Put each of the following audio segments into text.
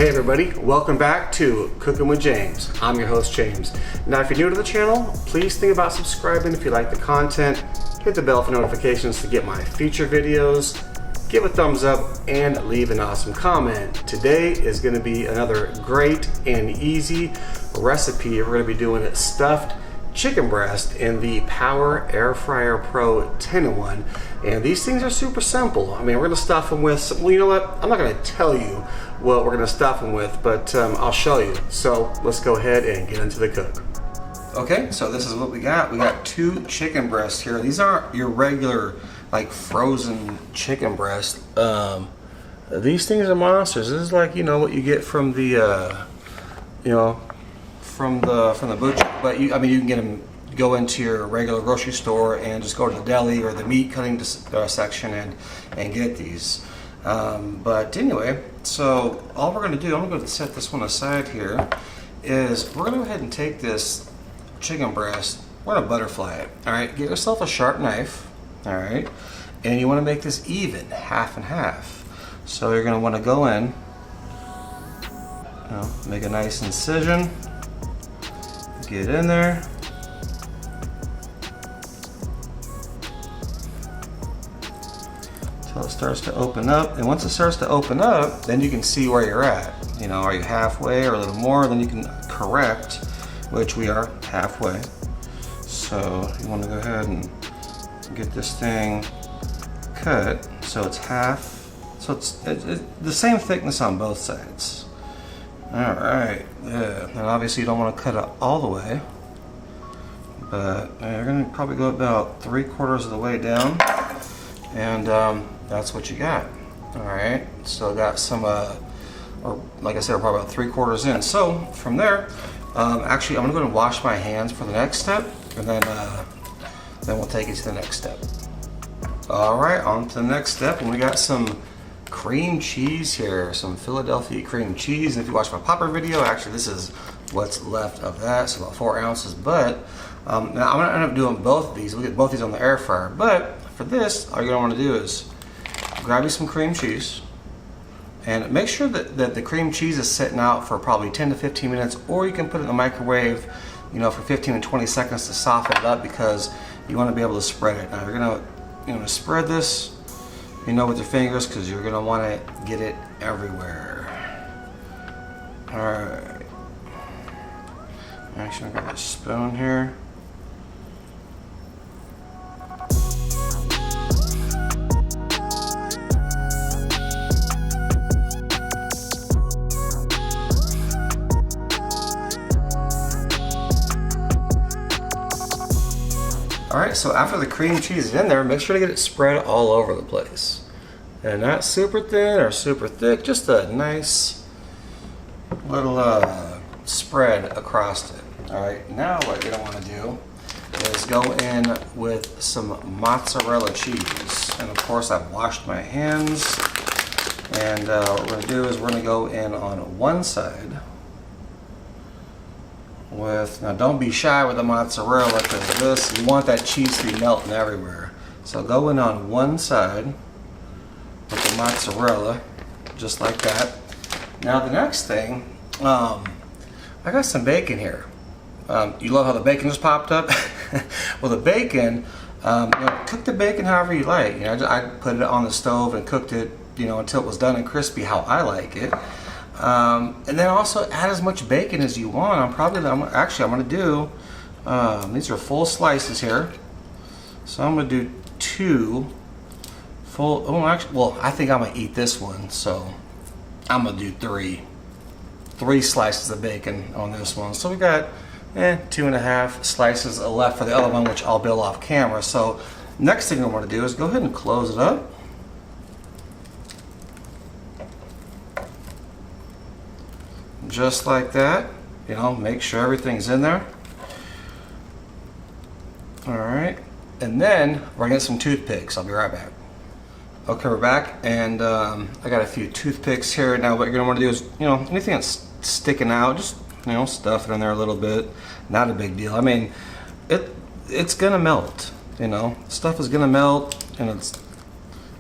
Hey everybody, welcome back to Cooking with James. I'm your host James. Now if you're new to the channel, please think about subscribing if you like the content. Hit the bell for notifications to get my future videos. Give a thumbs up and leave an awesome comment. Today is going to be another great and easy recipe. We're going to be doing it stuffed chicken breast in the Power Air Fryer Pro 10-in-1. And these things are super simple. I mean, we're going to stuff them with some, well, you know what? I'm not going to tell you what we're going to stuff them with, but I'll show you. So let's go ahead and get into the cook. Okay, so this is what we got. We got 2 chicken breasts here. These aren't your regular like frozen chicken breast. These things are monsters. This is like, you know, what you get from the from the butcher. But you can get them, go into your regular grocery store and just go to the deli or the meat cutting section and get these. But anyway, so all we're going to do, I'm going to set this one aside here, is we're going to go ahead and take this chicken breast, we're going to butterfly it. Alright, get yourself a sharp knife, alright, and you want to make this even, half and half. So you're going to want to go in, make a nice incision, get in there, until it starts to open up. And once it starts to open up, then you can see where you're at. You know, are you halfway or a little more? Then you can correct, which we are halfway. So you want to go ahead and get this thing cut so it's half. So it's the same thickness on both sides. All right, yeah. And obviously you don't want to cut it all the way, but you're going to probably go about 3/4 of the way down, and that's what you got. All right, so got some, or like I said, we're probably about 3/4 in. So from there, actually, I'm going to go and wash my hands for the next step, and then we'll take it to the next step. All right, on to the next step, and we got some cream cheese here, some Philadelphia cream cheese. And if you watch my popper video, actually this is what's left of that, so about 4 ounces. But now I'm gonna end up doing both of these. We'll get both these on the air fryer. But for this, all you're gonna want to do is grab you some cream cheese, and make sure that the cream cheese is sitting out for probably 10 to 15 minutes, or you can put it in the microwave, you know, for 15 to 20 seconds to soften it up, because you want to be able to spread it. Now you're gonna spread this, you know, with your fingers, because you're gonna want to get it everywhere. All right. Actually, I'm gonna get a spoon here. Alright, so after the cream cheese is in there, make sure to get it spread all over the place. And not super thin or super thick, just a nice little spread across it. Alright, now what you're going to want to do is go in with some mozzarella cheese. And of course I've washed my hands. And what we're going to do is we're going to go in on one side with, now don't be shy with the mozzarella, because this, you want that cheese to be melting everywhere. So go in on one side with the mozzarella, just like that. Now the next thing, I got some bacon here. You love how the bacon just popped up? Well, the bacon, cook the bacon however you like. You know, I put it on the stove and cooked it, you know, until it was done and crispy how I like it. And then also add as much bacon as you want. I'm going to do, these are full slices here. So I'm going to do 2 full, I think I'm going to eat this one. So I'm going to do 3 slices of bacon on this one. So we got 2.5 slices left for the other one, which I'll build off camera. So next thing I want to do is go ahead and close it up. Just like that, you know, make sure everything's in there. All right, and then we're gonna get some toothpicks. I'll be right back. Okay, we're back, and I got a few toothpicks here. Now what you're gonna want to do is, you know, anything that's sticking out, just, you know, stuff it in there a little bit. Not a big deal. I mean, it's gonna melt. You know, stuff is gonna melt, and it's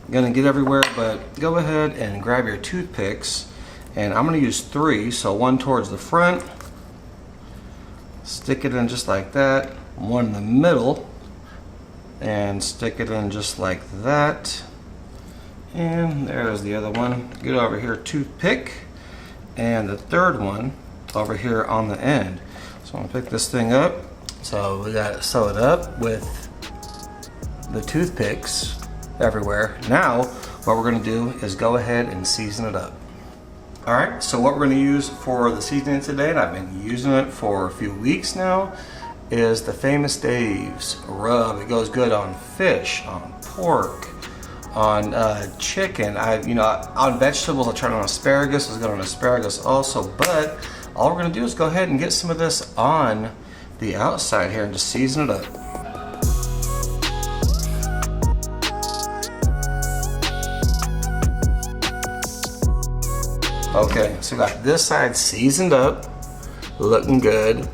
gonna get everywhere. But go ahead and grab your toothpicks And I'm gonna use 3, so 1 towards the front, stick it in just like that, 1 in the middle, and stick it in just like that. And there's the other one. Get over here, toothpick, and the third one over here on the end. So I'm gonna pick this thing up. So we got to sew it up with the toothpicks everywhere. Now, what we're gonna do is go ahead and season it up. All right, so what we're gonna use for the seasoning today, and I've been using it for a few weeks now, is the Famous Dave's rub. It goes good on fish, on pork, on chicken. On vegetables, I tried it on asparagus. It's good on asparagus also, but all we're gonna do is go ahead and get some of this on the outside here and just season it up. Okay, so we got this side seasoned up, looking good,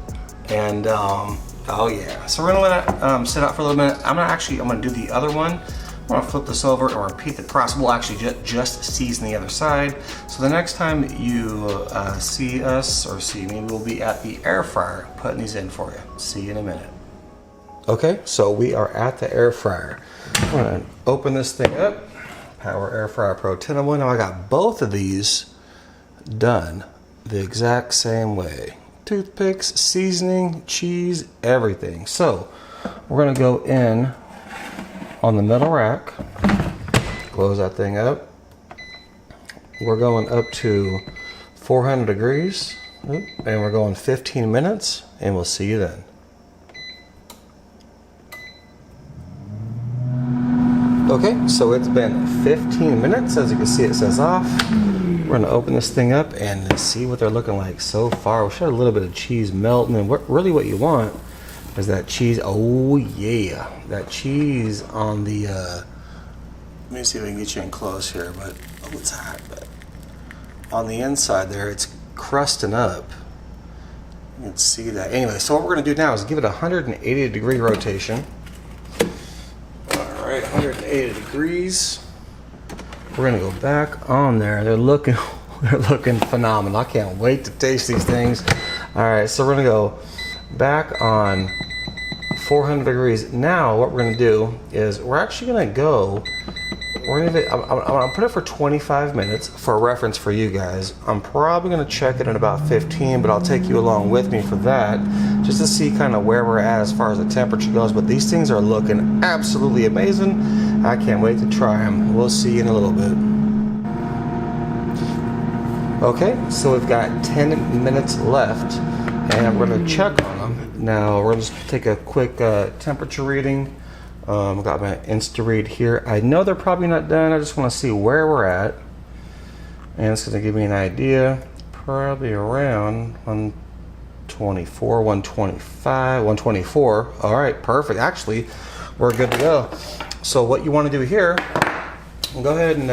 and oh yeah. So we're gonna let it sit out for a little minute. I'm gonna do the other one. I'm gonna flip this over and repeat the process. We'll actually just season the other side. So the next time you see us or see me, we'll be at the air fryer putting these in for you. See you in a minute. Okay, so we are at the air fryer. I'm gonna open this thing up. Power Air Fryer Pro 1001. Now I got both of these done the exact same way. Toothpicks, seasoning, cheese, everything. So we're gonna go in on the metal rack, close that thing up. We're going up to 400 degrees, and we're going 15 minutes, and we'll see you then. Okay, so it's been 15 minutes. As you can see, it says off. We're gonna open this thing up and see what they're looking like so far. We should have a little bit of cheese melting, and really what you want is that cheese. Oh yeah, that cheese on the, let me see if I can get you in close here, but, oh, it's hot, but on the inside there, it's crusting up. You can see that. Anyway, so what we're gonna do now is give it a 180 degree rotation. All right, 180 degrees. We're gonna go back on there. They're looking phenomenal. I can't wait to taste these things. All right, so we're gonna go back on 400 degrees. Now what we're gonna do is we're actually gonna go, I'm gonna put it for 25 minutes for reference for you guys. I'm probably gonna check it in about 15, but I'll take you along with me for that, just to see kind of where we're at as far as the temperature goes. But these things are looking absolutely amazing. I can't wait to try them. We'll see you in a little bit. Okay, so we've got 10 minutes left, and we're gonna check on them. Now we're gonna just take a quick temperature reading. I've got my Insta-Read here. I know they're probably not done. I just want to see where we're at, and it's gonna give me an idea. Probably around 124, 125, 124. All right, perfect. Actually, we're good to go. So what you want to do here, go ahead and,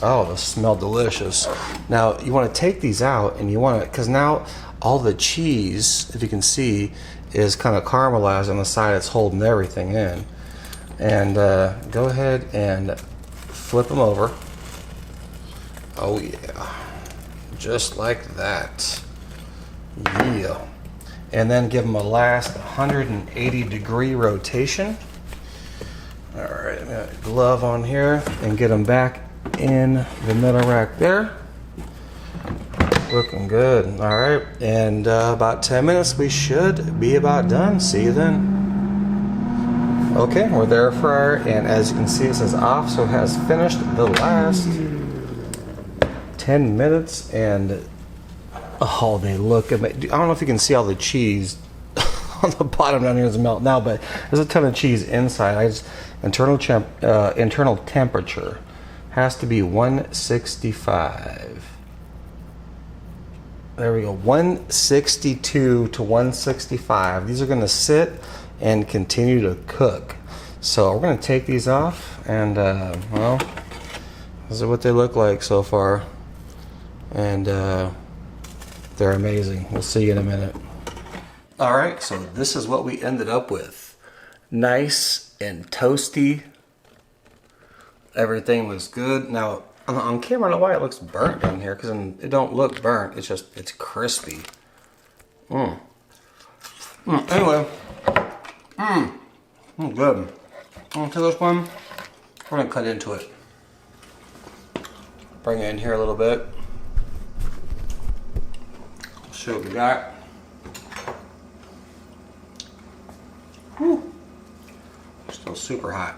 oh, those smell delicious. Now you want to take these out, and you want to, because now all the cheese, if you can see, is kind of caramelized on the side. It's holding everything in. And go ahead and flip them over. Oh yeah, just like that. Yeah. And then give them a last 180 degree rotation. All right, I'm gonna glove on here and get them back in the middle rack there. Looking good. All right, and about 10 minutes, we should be about done. See you then. Okay, we're there for our, and as you can see, it says off, so it has finished the last 10 minutes, and oh, they look amazing. I don't know if you can see all the cheese on the bottom down here is melting now, but there's a ton of cheese inside. Internal temperature has to be 165. There we go, 162 to 165. These are gonna sit and continue to cook. So we're gonna take these off, and well, this is what they look like so far. And they're amazing. We'll see you in a minute. All right, so this is what we ended up with. Nice and toasty. Everything was good. Now, On camera, I don't know why it looks burnt down here, because it don't look burnt. It's just, it's crispy. Anyway. Good. Onto this one, we're gonna cut into it. Bring it in here a little bit. See what we got. Whew. Still super hot.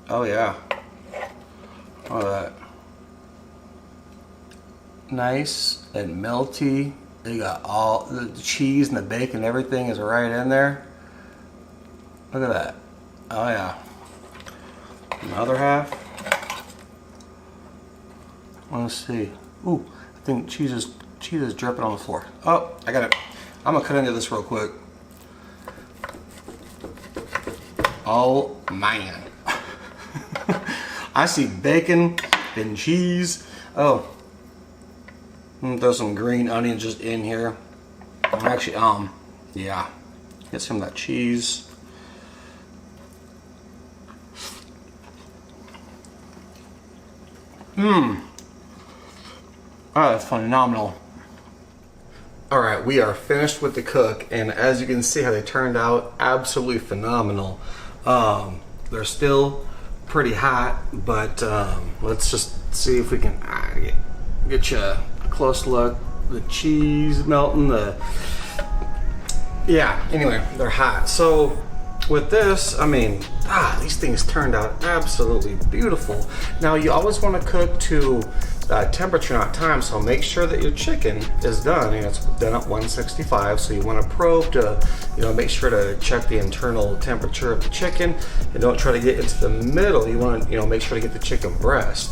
Oh yeah. Look at that. Nice and melty. You got all the cheese and the bacon, everything is right in there. Look at that. Oh yeah. Another half. Let's see. Ooh, I think cheese is dripping on the floor. Oh, I got it. I'm gonna cut into this real quick. Oh man. I see bacon and cheese. Oh. Throw some green onions just in here. Actually, yeah. Get some of that cheese. Oh, that's phenomenal. All right, we are finished with the cook, and as you can see how they turned out, absolutely phenomenal. They're still pretty hot, but let's just see if we can get you a close look. The cheese melting, yeah, anyway, they're hot. So with this, I mean, these things turned out absolutely beautiful. Now you always want to cook to temperature, not time, so make sure that your chicken is done. You know, it's done at 165, so you want to probe to, you know, make sure to check the internal temperature of the chicken, and don't try to get into the middle. You want to, you know, make sure to get the chicken breast.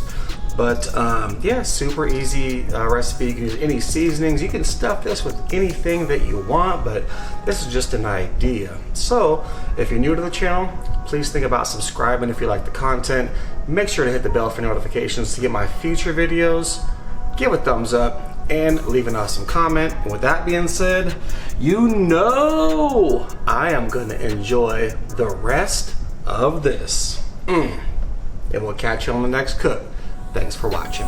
But yeah, super easy recipe. You can use any seasonings. You can stuff this with anything that you want, but this is just an idea. So if you're new to the channel, please think about subscribing if you like the content. Make sure to hit the bell for notifications to get my future videos. Give a thumbs up and leave an awesome comment. And with that being said, you know I am going to enjoy the rest of this. And we'll catch you on the next cook. Thanks for watching.